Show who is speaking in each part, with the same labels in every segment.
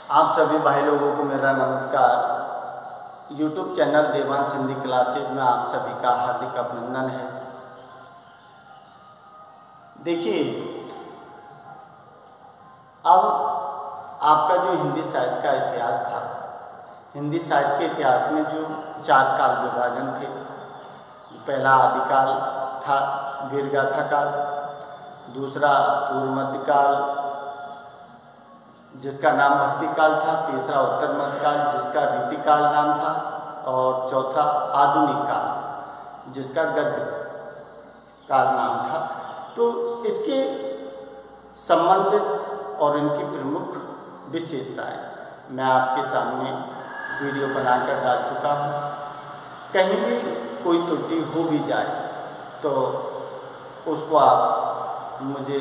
Speaker 1: आप सभी भाई लोगों को मेरा नमस्कार। YouTube channel Devansh Hindi classes में आप सभी का हार्दिक अभिनंदन है। देखिए, अब आपका जो हिंदी साहित्य का इतिहास था, हिंदी साहित्य के इतिहास में जो 4 काल विभाजन थे, पहला आदिकाल था, वीरगाथा काल, दूसरा पूर्व मध्यकाल जिसका नाम भक्ति काल था, तीसरा उत्तर मध्यकाल जिसका रीतिकाल नाम था, और चौथा आधुनिक काल जिसका गद्य काल नाम था। तो इसके संबंधित और इनकी प्रमुख विशेषताएं मैं आपके सामने वीडियो बनाकर डाल चुका हूँ। कहीं भी कोई त्रुटि हो भी जाए तो उसको आप मुझे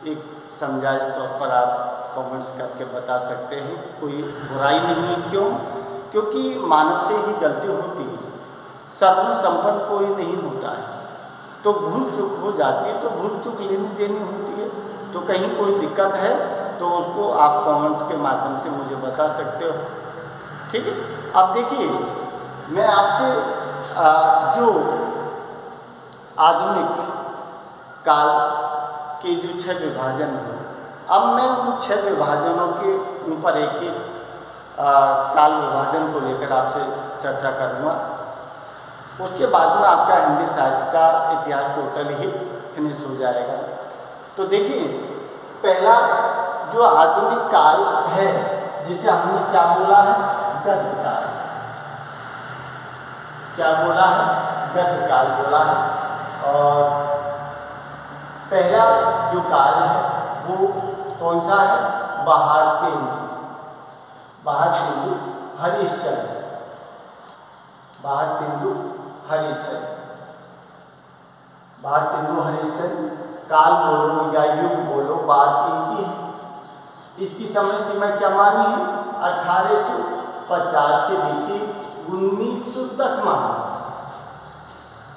Speaker 1: एक समझाइश तौर पर आप कमेंट्स करके बता सकते हैं। कोई बुराई नहीं है। क्योंकि मानव से ही गलती होती है, सर्वगुण संपन्न कोई नहीं होता है। तो भूल चूक हो जाती है तो भूल चूक लेनी देनी होती है। तो कहीं कोई दिक्कत है तो उसको आप कमेंट्स के माध्यम से मुझे बता सकते हो। ठीक है। अब देखिए, मैं आपसे जो आधुनिक काल के जो 6 विभाजन हैं, अब मैं उन 6 विभाजनों के ऊपर एक काल विभाजन को लेकर आपसे चर्चा करूँगा। उसके बाद में आपका हिंदी साहित्य का इतिहास टोटल ही फिनिश हो जाएगा। तो देखिए, पहला जो आधुनिक काल है जिसे हमने क्या बोला है, गद्य काल। क्या बोला है? गद्य काल बोला है। और पहला जो काल है वो कौन सा है? भारतेंदु हरिश्चंद्र। भारतेंदु हरिश्चंद्र काल बोलो या युग बोलो, बात इनकी है। इसकी समय सीमा क्या मानी है? 1850 से लेकर 1900 तक मानी।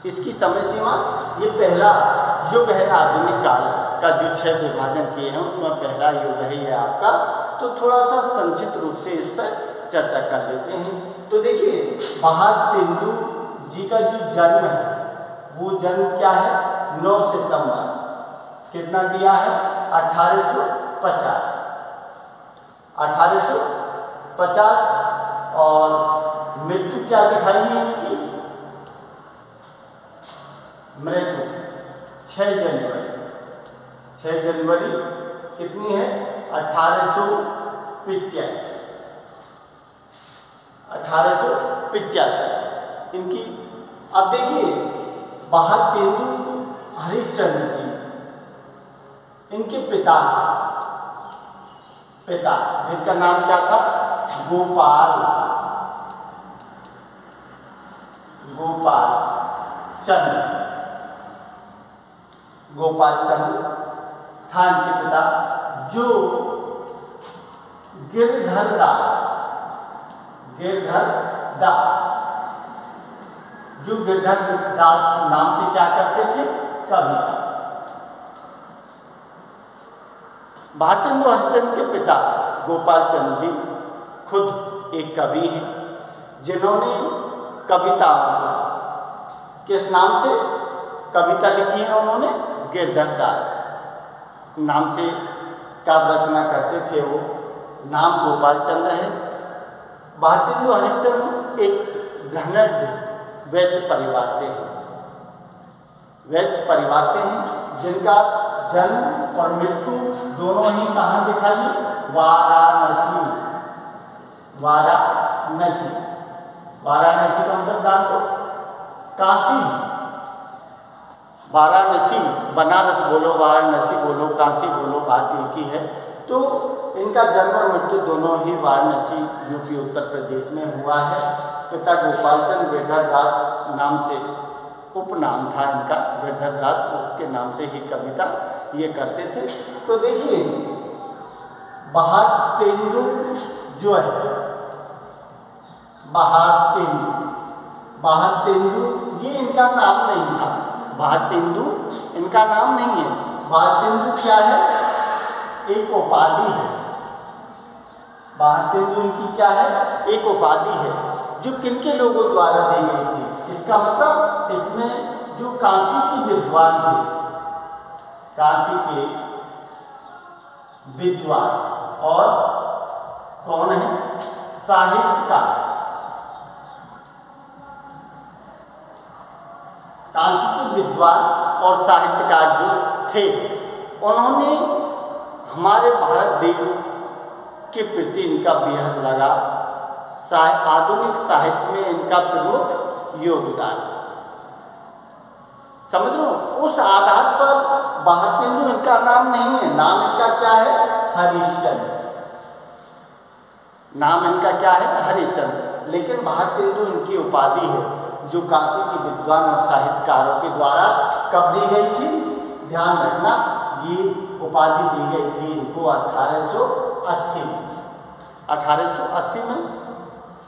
Speaker 1: इसकी समय सीमा, ये पहला युग है आधुनिक काल का। जो 6 विभाजन किए हैं उसमें पहला युग है ये आपका। तो थोड़ा सा संक्षिप्त रूप से इस पर चर्चा कर लेते हैं। तो देखिए, भारतेंदु जी का जो जन्म है वो जन्म क्या है? 9 सितंबर। कितना दिया है? 1850। और मृत्यु क्या दिखाई है इनकी? मृत्यु 6 जनवरी। 6 जनवरी कितनी है? 1885। 1885 इनकी। अब देखिए, भारतेंदु हरिश्चंद्र जी, इनके पिता जिनका नाम क्या था? गोपाल चंद्र था इनके पिता, जो गिरधर दास नाम से क्या करते थे? कविता। भारतेंदु हरिश्चंद्र के पिता गोपाल चंद्र जी खुद एक कवि हैं, जिन्होंने कविता किस नाम से कविता लिखी है? उन्होंने गिरधर दास नाम से काव्य रचना करते थे। वो नाम गोपाल चंद्र है। भारतेंदु हरिश्चंद्र एक धनाढ्य वैश्य परिवार से हैं, जिनका जन्म और मृत्यु दोनों ही कहाँ दिखाई? वाराणसी का मतलब जान तो काशी। वाराणसी, बनारस बोलो, वाराणसी बोलो, काशी बोलो, बात एक ही है। तो इनका जन्म और मृत्यु दोनों ही वाराणसी यूपी उत्तर प्रदेश में हुआ है। पिता गोपाल चंद्र गिरधर दास नाम से उपनाम था इनका, गिरधर दास, उसके नाम से ही कविता ये करते थे। तो देखिए, भारतेंदु जो है, भारतेंदु ये इनका नाम नहीं था। भारतेंदु इनका नाम नहीं है। भारतेंदु क्या है? एक उपाधि है। भारतेंदु इनकी क्या है, एक उपाधि है जो किनके लोगों द्वारा दी गई थी। इसका मतलब इसमें जो काशी के विद्वान थे, काशी के विद्वान और कौन है, साहित्यकार, काशी के विद्वान और साहित्यकार जो थे, उन्होंने हमारे भारत देश के प्रति इनका बेहद लगा, आधुनिक साहित्य में इनका प्रमुख योगदान। समझ लो, उस आधार पर भारतेंदु इनका नाम नहीं है, नाम इनका क्या है, हरिश्चंद्र। नाम इनका क्या है, हरिश्चंद्र। लेकिन भारतेंदु इनकी उपाधि है जो काशी के विद्वान और साहित्यकारों के द्वारा कब दी गई थी, ध्यान रखना, ये उपाधि दी गई थी इनको 1880 में। 1880 में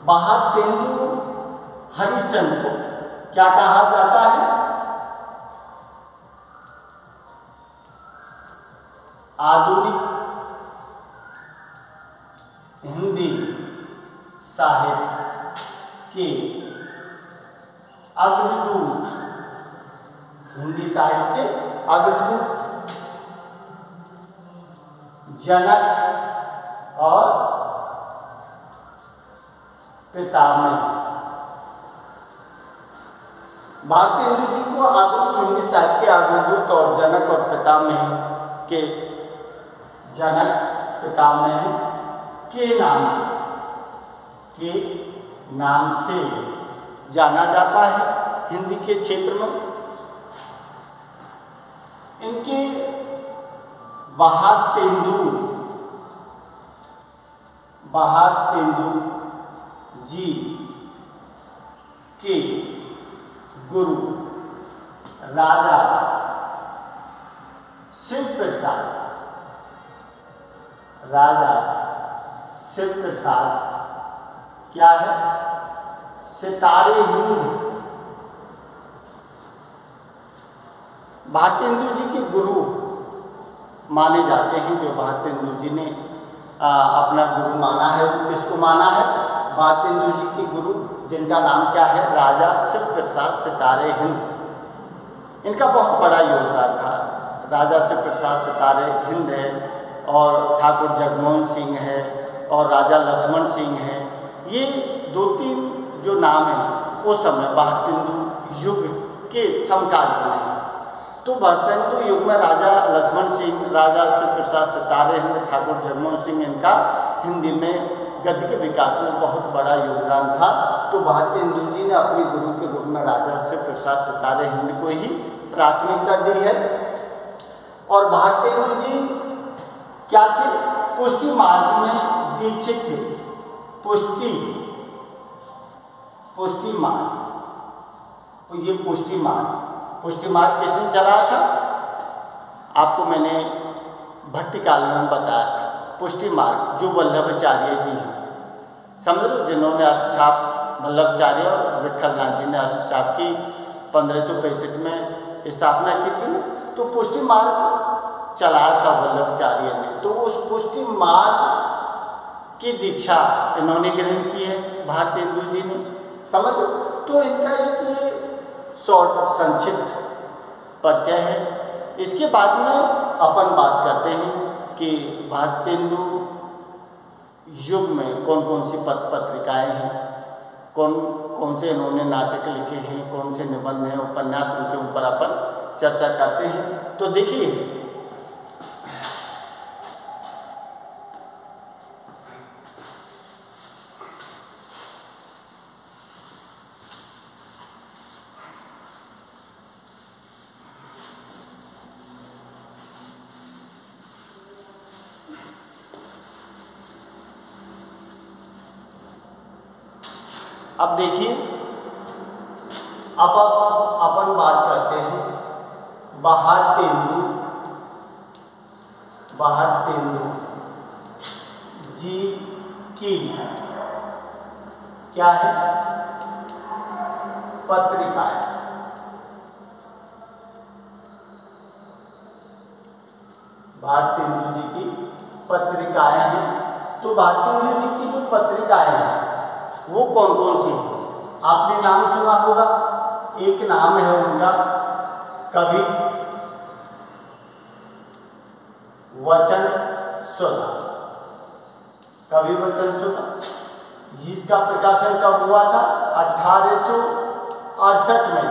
Speaker 1: भारतेंदु हरिश्चंद्र को क्या कहा जाता है, आधुनिक हिंदी साहित्य के अग्रदूत, हिंदी साहित्य के अग्रदूत, जनक और पितामह। भारतेंदु जी को आधुनिक हिंदी साहित्य के अग्रदूत और जनक और पितामह के, जनक पितामह के नाम से जाना जाता है हिंदी के क्षेत्र में। इनके भारतेंदु जी के गुरु राजा शिव प्रसाद, राजा शिव प्रसाद क्या है, सितारे हिंद। भारतेंदु जी के गुरु माने जाते हैं, जो भारतेंदु जी ने अपना गुरु माना है, वो किसको माना है, भारतेंदु जी के गुरु जिनका नाम क्या है, राजा शिव प्रसाद सितारे हिंद। इनका बहुत बड़ा योगदान था। राजा शिव प्रसाद सितारे हिंद है, और ठाकुर जगमोहन सिंह है, और राजा लक्ष्मण सिंह है। ये 2-3 जो नाम हैं उस समय भारतेंदु युग के समकाल में हैं। तो भारतेंदु युग में राजा लक्ष्मण सिंह, राजा शिव प्रसाद सितारे हिंद, ठाकुर जगमोहन सिंह, इनका हिंदी में गद्य के विकास में बहुत बड़ा योगदान था। तो भारतेंदु जी ने अपने गुरु के रूप में राजा शिव प्रसाद सितारे हिंद को ही प्राथमिकता दी है। और भारतेंदु जी क्या थे, पुष्टि मार्ग में दीक्षित थे। पुष्टि मार्ग, तो ये पुष्टि मार्ग किसने चलाया था, आपको मैंने भक्ति काल में बताया था। पुष्टि मार्ग जो वल्लभाचार्य जी हैं, समझ लो, जिन्होंने अष्टसाप वल्लभाचार्य और विठलनाथ जी ने अष्टसाप की 1565 में स्थापना की थी ना, तो पुष्टि मार्ग चलाया था वल्लभाचार्य ने। तो उस पुष्टि मार्ग की दीक्षा इन्होंने ग्रहण की है भारतेंदु जी ने, समझ लो। तो इनका एक शॉर्ट संक्षिप्त परिचय है। इसके बाद में अपन बात करते हैं कि भारतेंदु युग में कौन कौन सी पत्रिकाएं हैं, कौन कौन से इन्होंने नाटक लिखे हैं, कौन से निबंध हैं, उपन्यास, उनके ऊपर अपन चर्चा करते हैं। तो देखिए, अब देखिए, अब अपन बात करते हैं भारतेंदु जी की क्या है, पत्रिकाएं। भारतेंदु जी की पत्रिकाएं हैं। तो भारतेंदु जी की जो पत्रिकाएं हैं वो कौन कौन सी हैं? आपने नाम सुना होगा, एक नाम है उनका कवि वचन सुधा, कवि वचन सुधा, जिसका प्रकाशन कब हुआ था? 1868 में।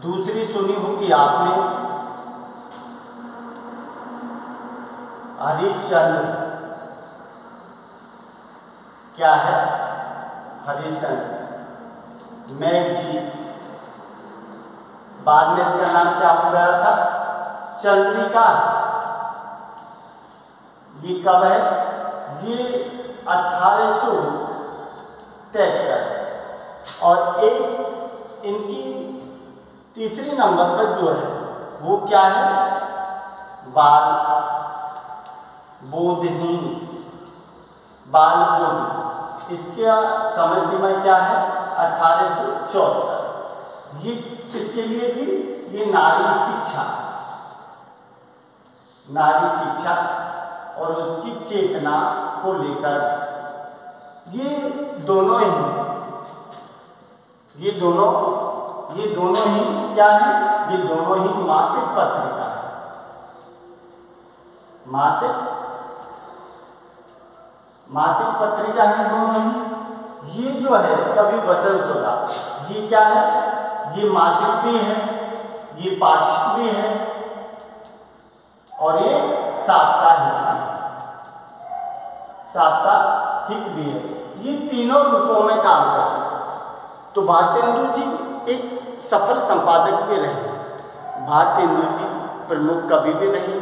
Speaker 1: दूसरी सुनी होगी आपने हरिश्चंद्र, क्या है? हरिश्चंद्र मैगजीन, बाद में इसका नाम क्या हो गया था? चंद्रिका। ये कब है? ये 1873। और एक इनकी तीसरी नंबर पर जो है वो क्या है? बाल बोधनी, बाल बोधनी। इसका समय सीमा क्या है? 1874। ये किसके लिए थी? ये नारी शिक्षा, नारी शिक्षा और उसकी चेतना को लेकर ये दोनों ही क्या है? ये दोनों ही मासिक पत्रिका है। मासिक पत्रिका है दोनों ही। ये जो है कवि वचन सुधा, ये क्या है? ये मासिक भी है, ये पाक्षिक भी है और ये साप्ताहिक भी है। ये तीनों रूपों में काम करते हैं। तो भारतेंदु जी एक सफल संपादक भी रहे। भारतेंदु जी प्रमुख कवि भी रहे,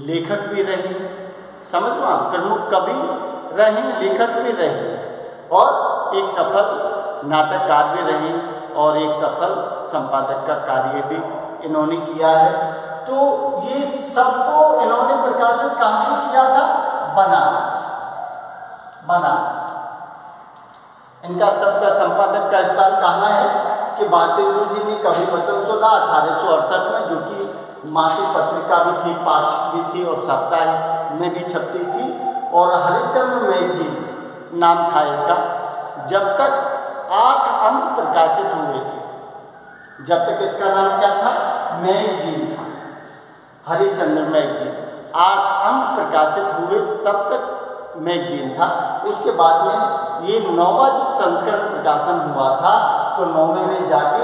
Speaker 1: लेखक भी रहे। समझ लो आप, प्रमुख कवि रहे, लेखक भी रहे और एक सफल नाटककार भी रहे और एक सफल संपादक का कार्य भी इन्होंने किया है। तो ये सबको इन्होंने प्रकाशित कहाँ से किया था? बनारस। इनका सबका संपादक का स्थान कहाँ है? कि भारतेंदु जी ने कवि वचन सुधा 1868 में, जो कि मासिक पत्रिका भी थी, पाक्षिक भी थी और साप्ताहिक में भी छपती थी। और हरिश्चंद्र मैगजीन नाम था इसका। जब तक 8 अंक प्रकाशित हुए थे, जब तक इसका नाम क्या था? मैगजीन था, हरिश्चंद्र मैगजीन। 8 अंक प्रकाशित हुए तब तक मैगजीन था। उसके बाद में ये 9वां संस्करण प्रकाशन हुआ था, तो 9वें में जाके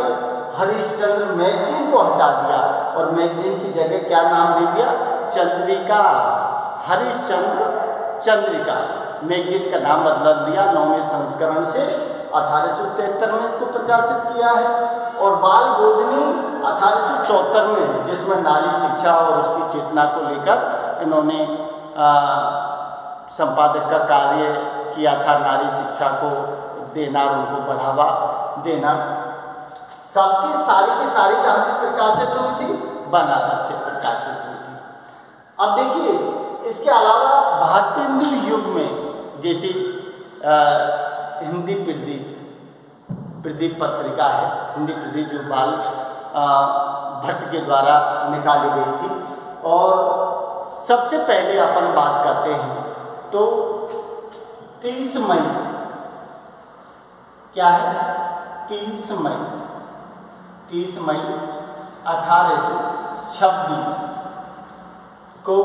Speaker 1: हरिश्चंद्र मैगजीन को हटा दिया और मैगजीन की जगह क्या नाम दे दिया? चंद्रिका, हरिश्चंद्र चंद्रिका। मैगजीन का नाम बदल दिया 9वें संस्करण से। 1873 में इसको प्रकाशित किया है और बाल बोधनी 1874 में, जिसमें नारी शिक्षा और उसकी चेतना को लेकर इन्होंने संपादक का कार्य किया था, नारी शिक्षा को देना और उनको बढ़ावा देना। सबकी सारी कहाँ से प्रकाशित हुई थी? बनारस से प्रकाशित हुई थी। अब देखिए, इसके अलावा भारतेंदु युग में जैसे हिंदी प्रदीप पत्रिका है, हिंदी प्रदीप जो बाल भट्ट के द्वारा निकाली गई थी। और सबसे पहले अपन बात करते हैं तो 30 मई, क्या है? 30 मई 1826 को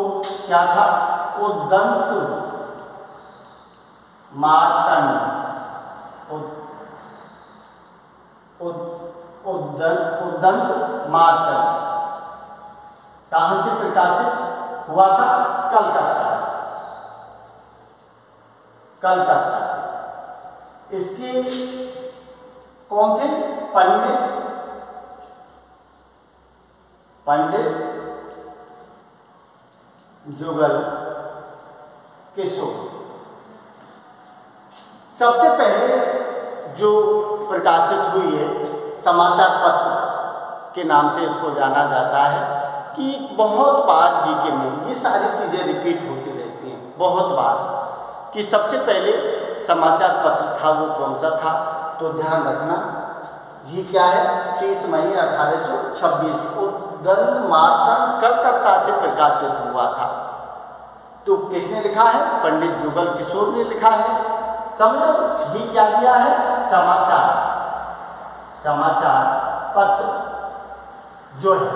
Speaker 1: क्या था? उद्दंत मार्तंड, उद्दंत मार्तंड कहाँ से प्रकाशित हुआ था? कलकत्ता से। इसके कौन थे? पंडित जुगल किशोर। सबसे पहले जो प्रकाशित हुई है समाचार पत्र के नाम से इसको जाना जाता है, कि बहुत बार जीके में ये सारी चीज़ें रिपीट होती रहती हैं बहुत बार, कि सबसे पहले समाचार पत्र था वो कौन सा था? तो ध्यान रखना, ये क्या है? 30 मई 1826 उद्दंत मार्तंड कलकत्ता से प्रकाशित हुआ था। तो किसने लिखा है? पंडित जुगल किशोर ने लिखा है। समझो, ये क्या दिया है? समाचार पत्र जो है,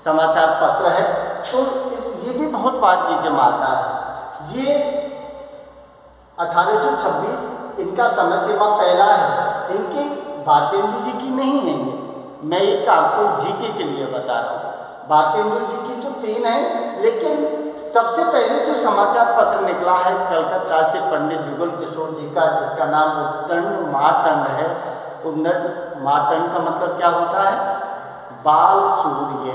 Speaker 1: समाचार पत्र है। तो ये भी बहुत बार जी में आता है। ये 1826 इनका समय सीमा पहला है, इनकी भारतेंदु जी की नहीं है। मैं एक आपको जीके के लिए बता रहा हूँ। भारतेंदु जी की तो 3 है, लेकिन सबसे पहले जो समाचार पत्र निकला है कलकत्ता से पंडित जुगल किशोर जी का, जिसका नाम उद्दंड मार्तंड है। उद्दंड मार्तंड का मतलब क्या होता है? बाल सूर्य,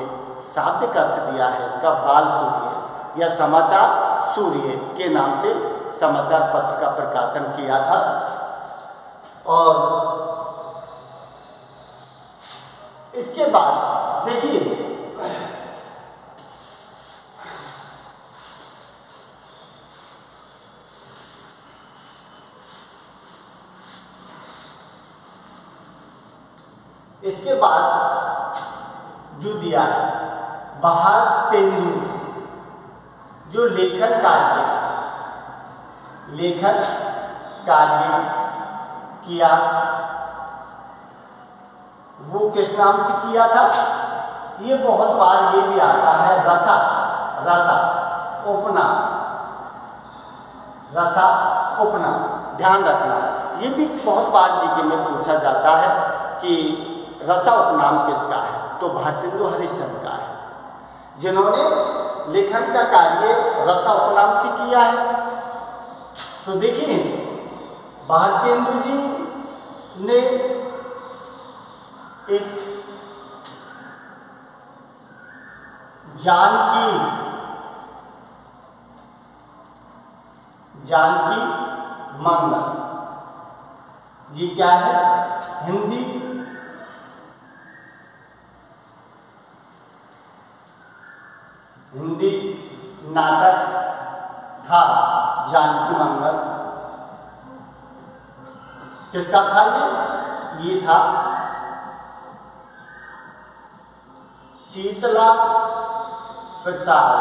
Speaker 1: शाब्दिक अर्थ दिया है इसका, बाल सूर्य या समाचार सूर्य के नाम से समाचार पत्र का प्रकाशन किया था। और इसके बाद देखिए, इसके बाद जो दिया है भारतेंदु, जो लेखन कार्य किया, वो किस नाम से किया था? ये बहुत बार ये भी आता है रसा उपनाम, ध्यान रखना। ये भी बहुत बार जीके में पूछा जाता है कि रसा उपनाम किसका है? तो भारतेंदु हरिश्चंद्र का है, जिन्होंने लेखन का कार्य रसा उपनाम से किया है। तो देखिए, भारतेंदु जी ने एक जानकी मंगल, ये क्या है? हिंदी नाटक था। जानकी मंगल किसका था? ये था शीतला प्रसाद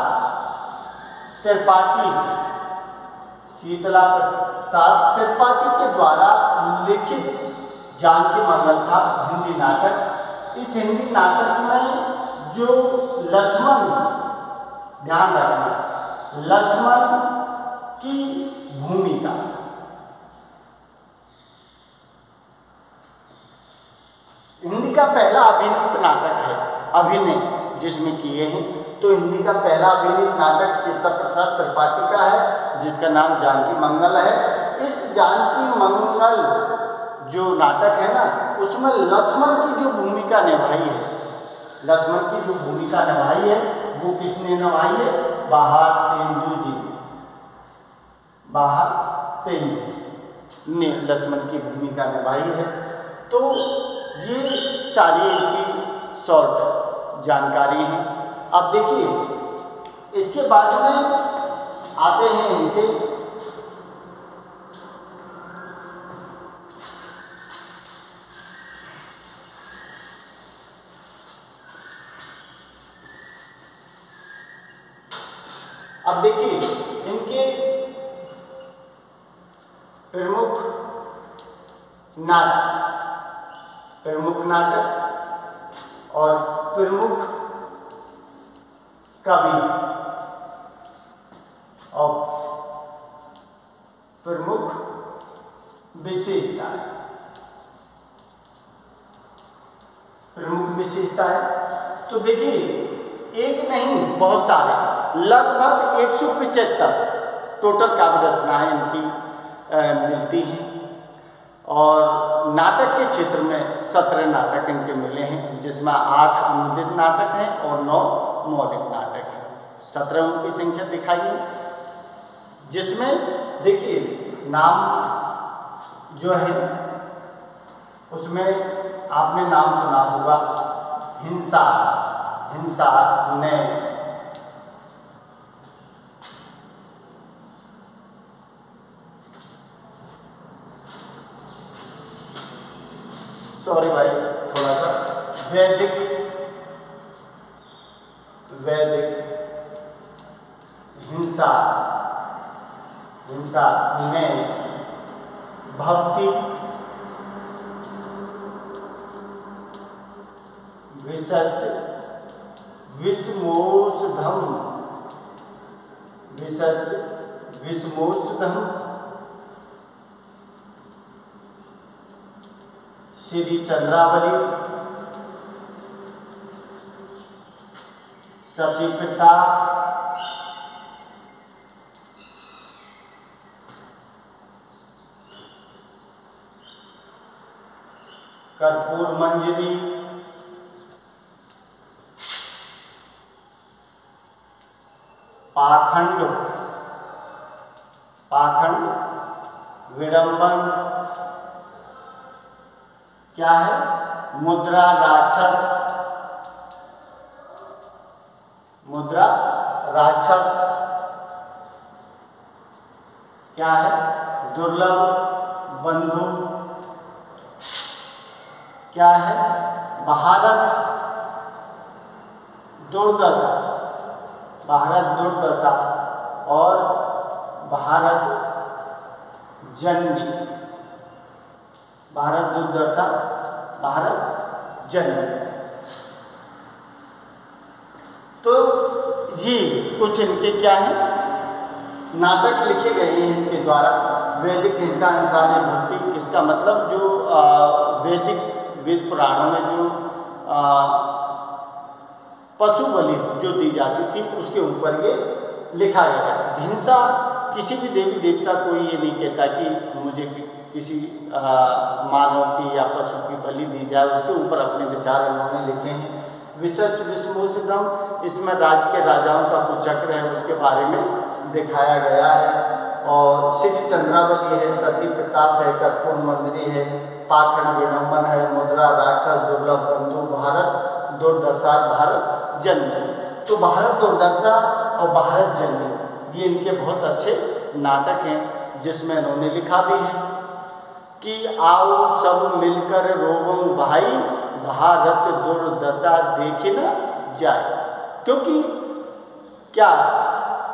Speaker 1: त्रिपाठी के द्वारा लिखित जानकी मंगल था हिंदी नाटक। इस हिंदी नाटक में जो लक्ष्मण, ध्यान रखना, लक्ष्मण की भूमिका, हिंदी का पहला अभिनीत नाटक है, अभिनय जिसमें किए हैं। तो हिंदी का पहला अभिनीत नाटक शीतला प्रसाद त्रिपाठी का है, जिसका नाम जानकी मंगल है। इस जानकी मंगल जो नाटक है ना, उसमें लक्ष्मण की जो भूमिका निभाई है, वो किसने निभाई है? भारतेंदु ने लक्ष्मण की भूमिका निभाई है। तो ये सारी इनकी शॉर्ट जानकारी है। अब देखिए, इसके बाद में आते हैं इनके प्रमुख नाटक और प्रमुख कवि और प्रमुख विशेषताएं। तो देखिए, एक नहीं बहुत सारे, लगभग 175 टोटल काव्य रचनाएं इनकी मिलती हैं। और नाटक के क्षेत्र में 17 नाटक इनके मिले हैं, जिसमें 8 अनुदित नाटक हैं और 9 मौलिक नाटक हैं। 17 उनकी संख्या दिखाइए, जिसमें देखिए नाम जो है उसमें आपने नाम सुना होगा, हिंसा ने, सॉरी भाई थोड़ा सा, वैदिक हिंसा, हिंसा में भक्ति, विशस विषमोषधम, विशस विषमोषधम, श्री चंद्रावली, सती पिता, कर्पूर मंजरी, पाखंड, पाखंड, विडंबन, क्या है, मुद्रा राक्षस, मुद्रा राक्षस, क्या है, दुर्लभ बंधु, क्या है, भारत दुर्दशा, भारत दुर्दशा और भारत जन्य, भारत दुर्दशा, भारत जन्य। तो ये कुछ इनके क्या है, नाटक लिखे गए हैं इनके द्वारा। वैदिक हिंसा, हिंसा में भक्ति, इसका मतलब जो वेद पुराणों में जो पशु बलि जो दी जाती थी उसके ऊपर ये लिखा गया है। हिंसा किसी भी देवी देवता को ये नहीं कहता कि मुझे किसी मानव की या पशु की बलि दी जाए, उसके ऊपर अपने विचार इन्होंने लिखे हैं। विशस विषमोषधम, इसमें राज के राजाओं का कुछ चक्र है उसके बारे में दिखाया गया है। और श्री चंद्रावली है, सती प्रताप है, कर्पूर मंजरी है, पाखंड विडंबन है, मुद्रा राक्षस, दुर्लभ बंधु, भारत दुर्दशा, भारत जन्य। तो भारत दुर्दशा और भारत जन्य ये इनके बहुत अच्छे नाटक हैं, जिसमें इन्होंने लिखा भी है कि आओ सब मिलकर रोवं भाई, भारत दुर्दशा देखी न जाए। क्योंकि क्या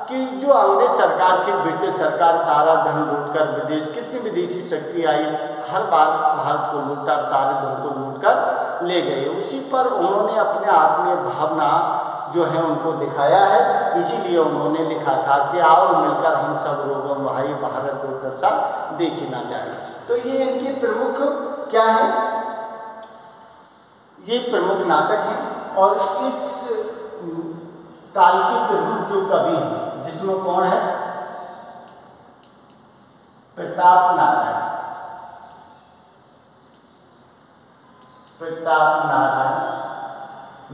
Speaker 1: कि जो अंग्रेज सरकार थी, ब्रिटिश सरकार, सारा धन लूटकर विदेश, कितनी विदेशी शक्ति आई, हर बार भारत को लूटकर, सारे धन को लूटकर ले गए। उसी पर उन्होंने अपने आत्मीय भावना जो है उनको दिखाया है। इसीलिए उन्होंने लिखा था कि आओ मिलकर हम सब रोगों भाई, भारत दुर्दशा देखी ना जाए। तो ये इनके प्रमुख क्या है, ये प्रमुख नाटक है। और इस काल के प्रमुख जो कवि हैं, जिसमें कौन है, प्रताप नारायण, प्रताप नारायण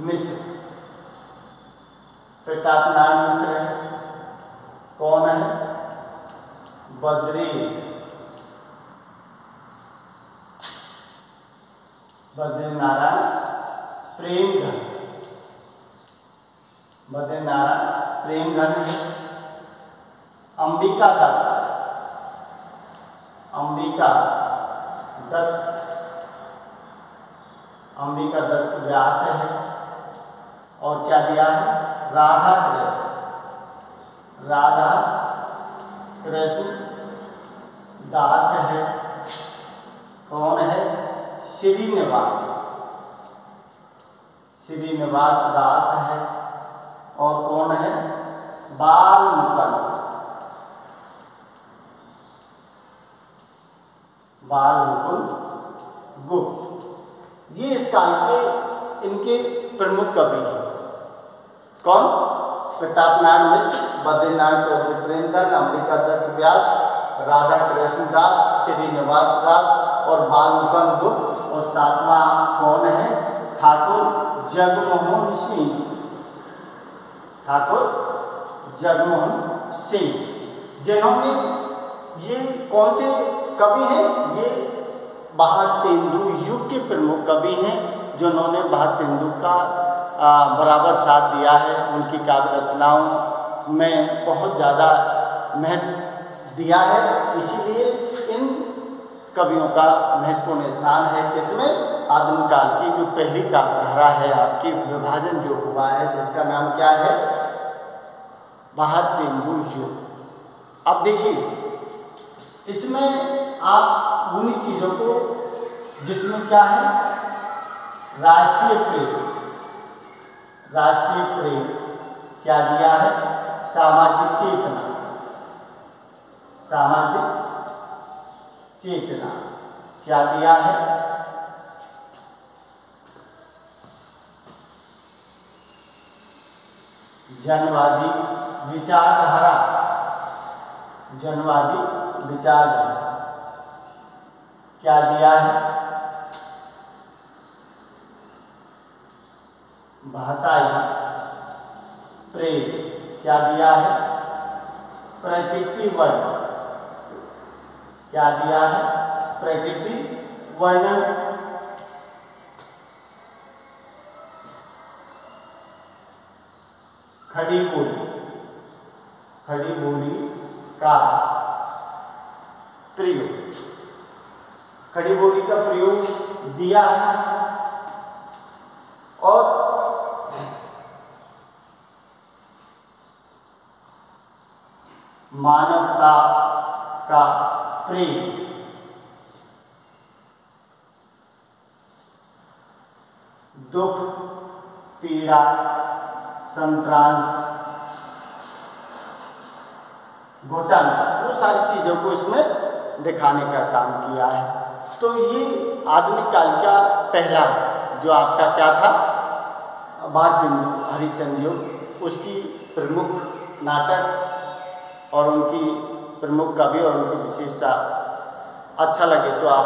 Speaker 1: मिश्र, प्रताप नारायण मिश्र है। कौन है, बद्री, बद्री नारायण प्रेमघन, बद्री नारायण प्रेमघन है। अंबिका दत्त, अंबिका दत्त, अंबिका दत्त व्यास है। और क्या दिया है, राधा कृष्ण, राधा कृष्ण दास है। कौन है, श्रीनिवास, श्रीनिवास दास है। और कौन है, बाल मुकुंद, बाल मुकुंद गुप्त। ये इस काल के इनके प्रमुख कवि हैं। कौन, प्रताप नारायण मिश्र, बद्री नारायण चौधरी प्रेमधन, अंबिका दत्त व्यास, राधा कृष्ण दास, श्रीनिवास दास और बाल मुकुंद गुप्त। और सातवां कौन है, ठाकुर जगमोहन सिंह, ठाकुर जगमोहन सिंह, जिन्होंने, ये कौन से कवि हैं, ये भारतेंदु युग के प्रमुख कवि हैं, जिन्होंने भारतेंदु का बराबर साथ दिया है। उनकी काव्य रचनाओं में बहुत ज़्यादा महत्व दिया है। इसीलिए इन कवियों का महत्वपूर्ण स्थान है। किसमें, आदिम काल की जो पहली काव्यधारा है आपकी, विभाजन जो हुआ है, जिसका नाम क्या है, भारतेंदु योग। अब देखिए, इसमें आप उन्हीं चीजों को जिसमें क्या है, राष्ट्रीय प्रेम क्या दिया है, सामाजिक चेतना क्या दिया है, जनवादी विचारधारा क्या दिया है, भाषाई प्रेम क्या दिया है, प्रकृति वर्ण क्या दिया है, प्रकृति वर्णन, खड़ी बोली का प्रयोग, खड़ी बोली का प्रयोग दिया है। और मानवता का प्रेम, दुख पीड़ा संत्रांश घुटन, वो सारी चीजों को इसमें दिखाने का काम किया है। तो ये आधुनिक काल का पहला जो आपका क्या था, भारतेंदु हरिश्चंद्र योग, उसकी प्रमुख नाटक और उनकी प्रमुख कवि और उनकी विशेषता अच्छा लगे तो आप